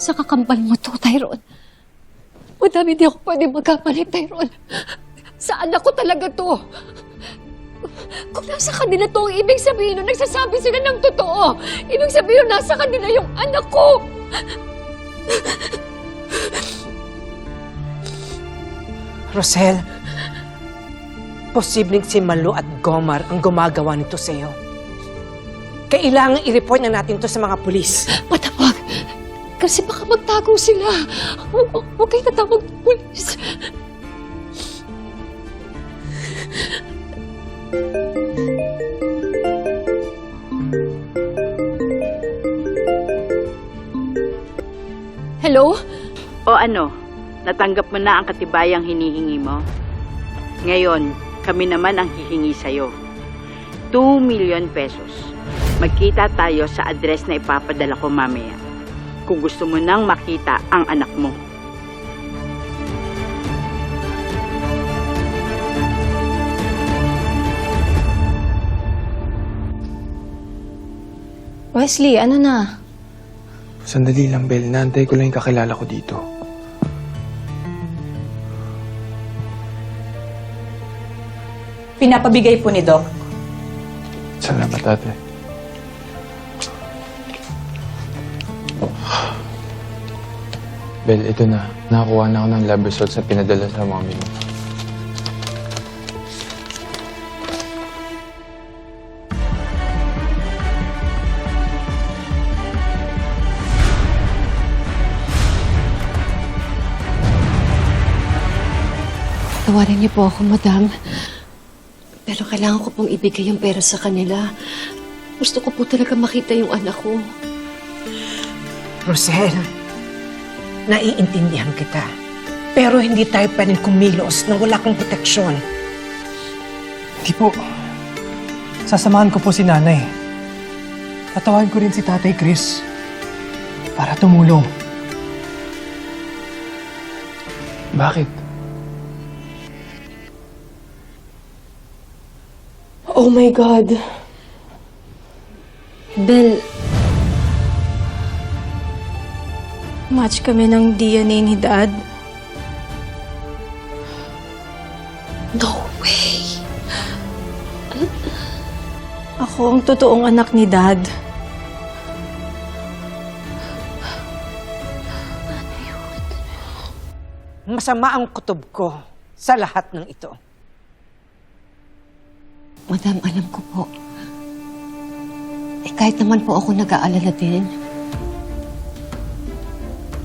Sa kakambal mo to, Tyrone. Madami di ako pwede magkapalit, Tyrone. Sa anak ko talaga to. Kung nasa kanila to, ang ibig sabihin nun, nagsasabi sila ng totoo. Ibig sabihin nun, nasa kanila yung anak ko. Rosel, posibleng si Malu at Gomar ang gumagawa nito sa'yo. Kailangan i-report na natin to sa mga pulis. Matawag. Kasi baka magtago sila. Huwag kayo tatawag ng pulis. Hello? O ano, natanggap mo na ang katibayang hinihingi mo? Ngayon, kami naman ang hihingi sa'yo. 2 million pesos. Magkita tayo sa address na ipapadala ko mamaya. Kung gusto mo nang makita ang anak mo. Wesley, ano na? Sandali lang, Bel. Naantay ko lang yung kakilala ko dito. Pinapabigay po ni Doc. Salamat, ate. Bel, ito na. Nakakuha na ako ng lab results na pinadala sa mommy mo. Tawarin niyo po ako, madam. Pero kailangan ko pong ibigay yung pera sa kanila. Gusto ko po talaga makita yung anak ko. Rosel, naiintindihan kita. Pero hindi tayo pwedeng kumilos na wala kang proteksyon. Hindi po. Sasamahan ko po si nanay. Tatawan ko rin si Tatay Chris para tumulong. Bakit? Oh my God. Bel, Match kami ng DNA ni Dad. no way. Ako ang totoong anak ni Dad. Masama ang kutob ko sa lahat ng ito. Madam, alam ko po. Kahit naman po ako nag-aalala din.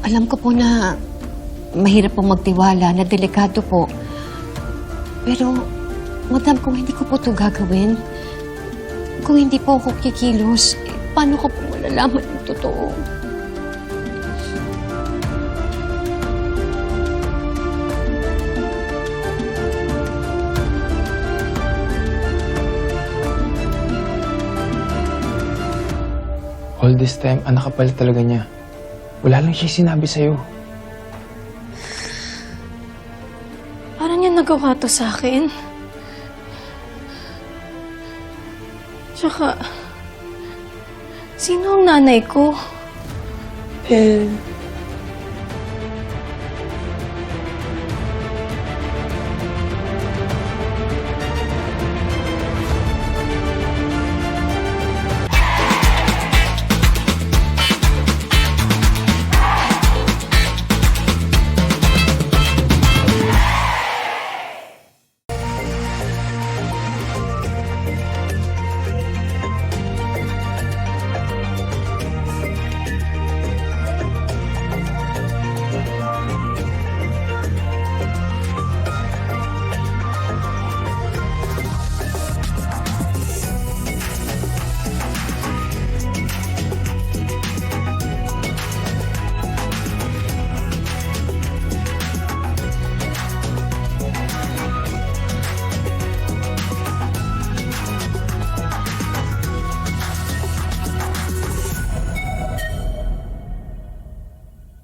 Alam ko po na mahirap pong magtiwala, na delikado po. Pero, madam, kung hindi ko po ito gagawin, kung hindi po ako kikilos, paano ko po malalaman yung totoo? All this time, anak ka pala talaga niya. Wala lang siya sinabi sa'yo. Parang niya nagawa to sa akin. Tsaka, sino ang nanay ko?